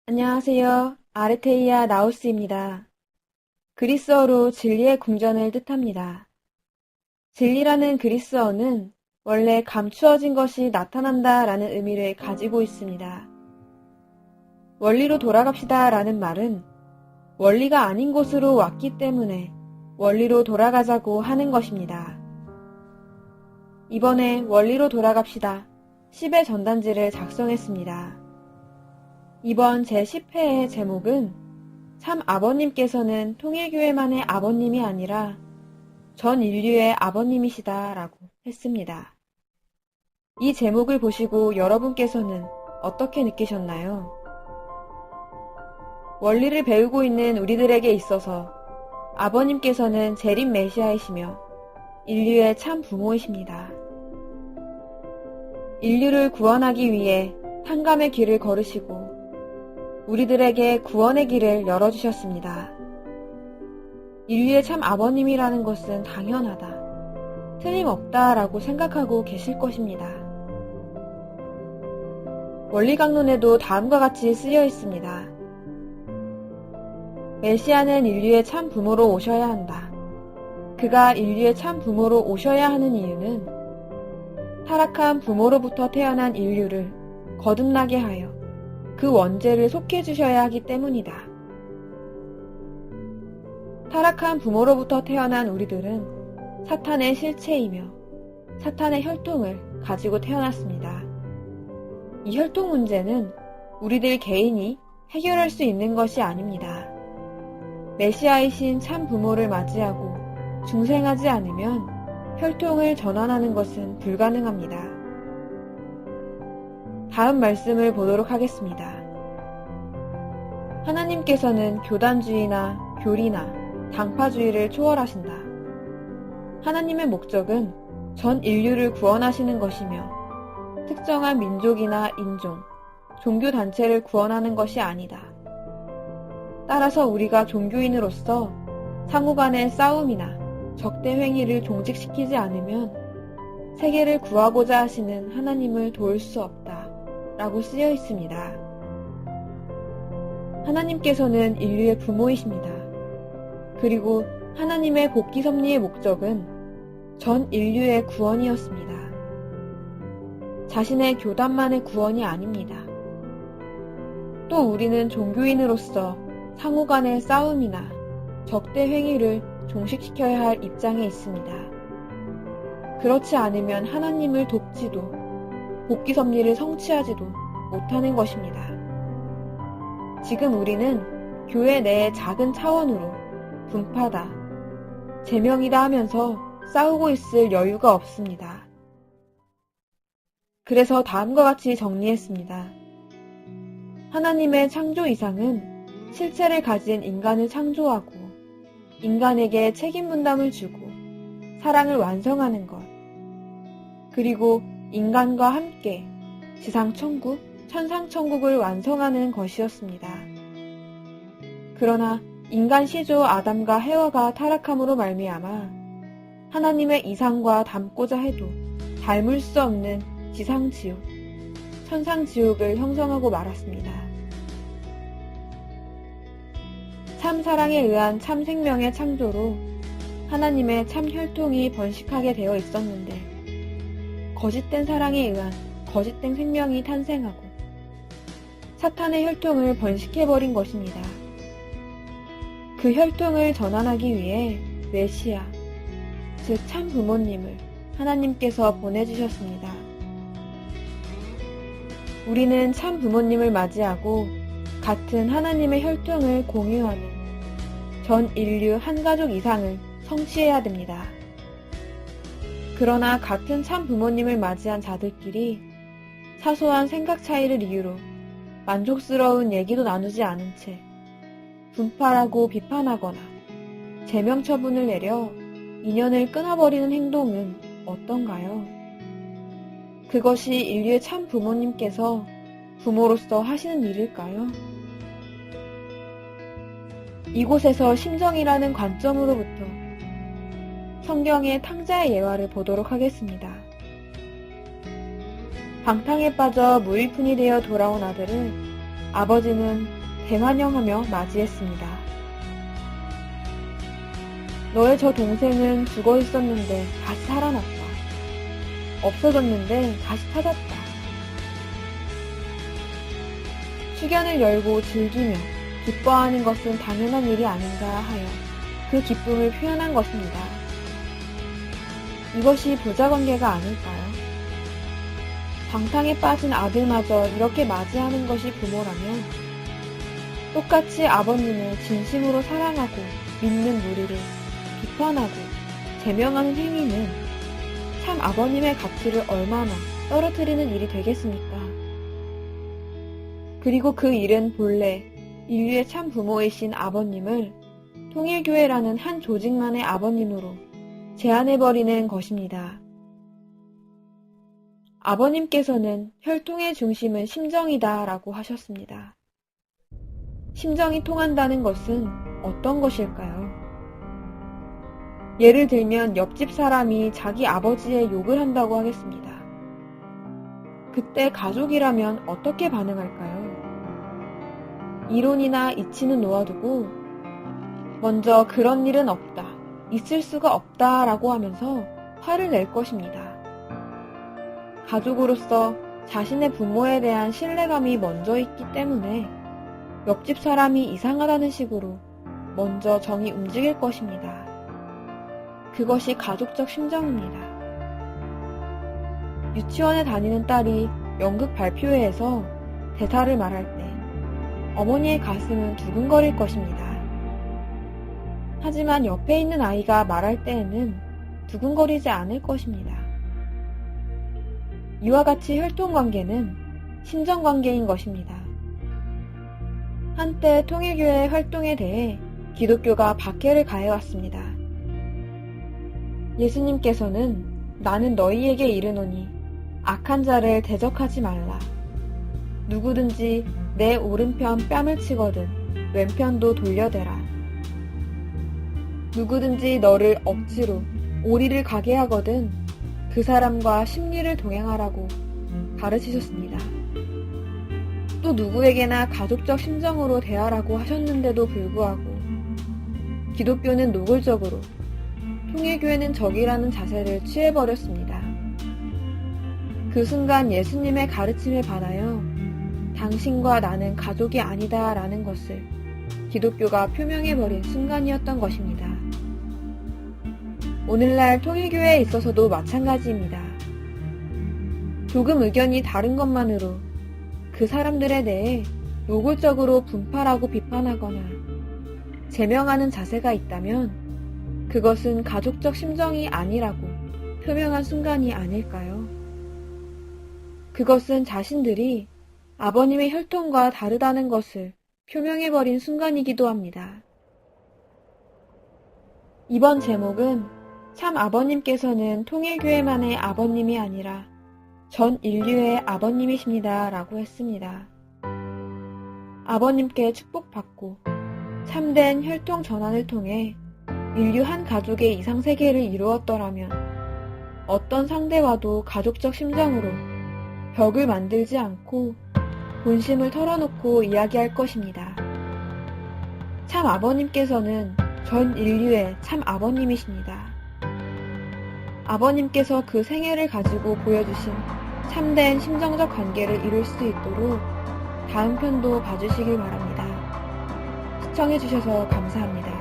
안녕하세요. 아르테이아 나우스입니다. 그리스어로 진리의 궁전을 뜻합니다. 진리라는 그리스어는 원래 감추어진 것이 나타난다 라는 의미를 가지고 있습니다. 원리로 돌아갑시다 라는 말은 원리가 아닌 곳으로 왔기 때문에 원리로 돌아가자고 하는 것입니다. 이번에 원리로 돌아갑시다 10의 전단지를 작성했습니다. 이번 제10회의 제목은 참 아버님께서는 통일교회만의 아버님이 아니라 전 인류의 아버님이시다 라고 했습니다. 이 제목을 보시고 여러분께서는 어떻게 느끼셨나요? 원리를 배우고 있는 우리들에게 있어서 아버님께서는 재림 메시아이시며 인류의 참 부모이십니다. 인류를 구원하기 위해 탕감의 길을 걸으시고 우리들에게 구원의 길을 열어주셨습니다. 인류의 참 아버님이라는 것은 당연하다, 틀림없다라고 생각하고 계실 것입니다. 원리강론에도 다음과 같이 쓰여 있습니다. 메시아는 인류의 참 부모로 오셔야 한다. 그가 인류의 참 부모로 오셔야 하는 이유는 타락한 부모로부터 태어난 인류를 거듭나게 하여 그 원죄를 속해주셔야 하기 때문이다. 타락한 부모로부터 태어난 우리들은 사탄의 실체이며 사탄의 혈통을 가지고 태어났습니다. 이 혈통 문제는 우리들 개인이 해결할 수 있는 것이 아닙니다. 메시아이신 참 부모를 맞이하고 중생하지 않으면 혈통을 전환하는 것은 불가능합니다. 다음 말씀을 보도록 하겠습니다. 하나님께서는 교단주의나 교리나 당파주의를 초월하신다. 하나님의 목적은 전 인류를 구원하시는 것이며 특정한 민족이나 인종, 종교단체를 구원하는 것이 아니다. 따라서 우리가 종교인으로서 상호간의 싸움이나 적대행위를 종직시키지 않으면 세계를 구하고자 하시는 하나님을 도울 수 없다 라고 쓰여 있습니다. 하나님께서는 인류의 부모이십니다. 그리고 하나님의 복귀 섭리의 목적은 전 인류의 구원이었습니다. 자신의 교단만의 구원이 아닙니다. 또 우리는 종교인으로서 상호 간의 싸움이나 적대 행위를 종식시켜야 할 입장에 있습니다. 그렇지 않으면 하나님을 돕지도 복귀 섭리를 성취하지도 못하는 것입니다. 지금 우리는 교회 내의 작은 차원으로 분파다, 제명이다 하면서 싸우고 있을 여유가 없습니다. 그래서 다음과 같이 정리했습니다. 하나님의 창조 이상은 실체를 가진 인간을 창조하고 인간에게 책임 분담을 주고 사랑을 완성하는 것, 그리고 인간과 함께 지상천국, 천상천국을 완성하는 것이었습니다. 그러나 인간 시조 아담과 해와가 타락함으로 말미암아 하나님의 이상과 닮고자 해도 닮을 수 없는 지상지옥, 천상지옥을 형성하고 말았습니다. 참 사랑에 의한 참 생명의 창조로 하나님의 참 혈통이 번식하게 되어 있었는데 거짓된 사랑에 의한 거짓된 생명이 탄생하고 사탄의 혈통을 번식해버린 것입니다. 그 혈통을 전환하기 위해 메시아, 즉 참 부모님을 하나님께서 보내주셨습니다. 우리는 참 부모님을 맞이하고 같은 하나님의 혈통을 공유하는 전 인류 한 가족 이상을 성취해야 됩니다. 그러나 같은 참 부모님을 맞이한 자들끼리 사소한 생각 차이를 이유로 만족스러운 얘기도 나누지 않은 채 분파하고 비판하거나 제명 처분을 내려 인연을 끊어버리는 행동은 어떤가요? 그것이 인류의 참 부모님께서 부모로서 하시는 일일까요? 이곳에서 심정이라는 관점으로부터 성경의 탕자의 예화를 보도록 하겠습니다. 방탕에 빠져 무일푼이 되어 돌아온 아들을 아버지는 대환영하며 맞이했습니다. 너의 저 동생은 죽어 있었는데 다시 살아났다. 없어졌는데 다시 찾았다. 수견을 열고 즐기며 기뻐하는 것은 당연한 일이 아닌가 하여 그 기쁨을 표현한 것입니다. 이것이 부자관계가 아닐까요? 방탕에 빠진 아들마저 이렇게 맞이하는 것이 부모라면 똑같이 아버님을 진심으로 사랑하고 믿는 무리를 비판하고 제명하는 행위는 참 아버님의 가치를 얼마나 떨어뜨리는 일이 되겠습니까? 그리고 그 일은 본래 인류의 참 부모이신 아버님을 통일교회라는 한 조직만의 아버님으로 제한해버리는 것입니다. 아버님께서는 혈통의 중심은 심정이다 라고 하셨습니다. 심정이 통한다는 것은 어떤 것일까요? 예를 들면 옆집 사람이 자기 아버지의 욕을 한다고 하겠습니다. 그때 가족이라면 어떻게 반응할까요? 이론이나 이치는 놓아두고 먼저 그런 일은 없다, 있을 수가 없다 라고 하면서 화를 낼 것입니다. 가족으로서 자신의 부모에 대한 신뢰감이 먼저 있기 때문에 옆집 사람이 이상하다는 식으로 먼저 정이 움직일 것입니다. 그것이 가족적 심정입니다. 유치원에 다니는 딸이 연극 발표회에서 대사를 말할 때 어머니의 가슴은 두근거릴 것입니다. 하지만 옆에 있는 아이가 말할 때에는 두근거리지 않을 것입니다. 이와 같이 혈통관계는 심정관계인 것입니다. 한때 통일교회의 활동에 대해 기독교가 박해를 가해왔습니다. 예수님께서는 나는 너희에게 이르노니 악한 자를 대적하지 말라. 누구든지 내 오른편 뺨을 치거든 왼편도 돌려대라. 누구든지 너를 억지로 오리를 가게 하거든 그 사람과 십리를 동행하라고 가르치셨습니다. 또 누구에게나 가족적 심정으로 대하라고 하셨는데도 불구하고 기독교는 노골적으로 통일교회는 적이라는 자세를 취해버렸습니다. 그 순간 예수님의 가르침에 반하여 당신과 나는 가족이 아니다 라는 것을 기독교가 표명해버린 순간이었던 것입니다. 오늘날 통일교회에 있어서도 마찬가지입니다. 조금 의견이 다른 것만으로 그 사람들에 대해 노골적으로 분파하고 비판하거나 제명하는 자세가 있다면 그것은 가족적 심정이 아니라고 표명한 순간이 아닐까요? 그것은 자신들이 아버님의 혈통과 다르다는 것을 표명해버린 순간이기도 합니다. 이번 제목은 참 아버님께서는 통일교회만의 아버님이 아니라 전 인류의 아버님이십니다 라고 했습니다. 아버님께 축복받고 참된 혈통 전환을 통해 인류 한 가족의 이상세계를 이루었더라면 어떤 상대와도 가족적 심정으로 벽을 만들지 않고 본심을 털어놓고 이야기할 것입니다. 참 아버님께서는 전 인류의 참 아버님이십니다. 아버님께서 그 생애를 가지고 보여주신 참된 심정적 관계를 이룰 수 있도록 다음 편도 봐주시길 바랍니다. 시청해주셔서 감사합니다.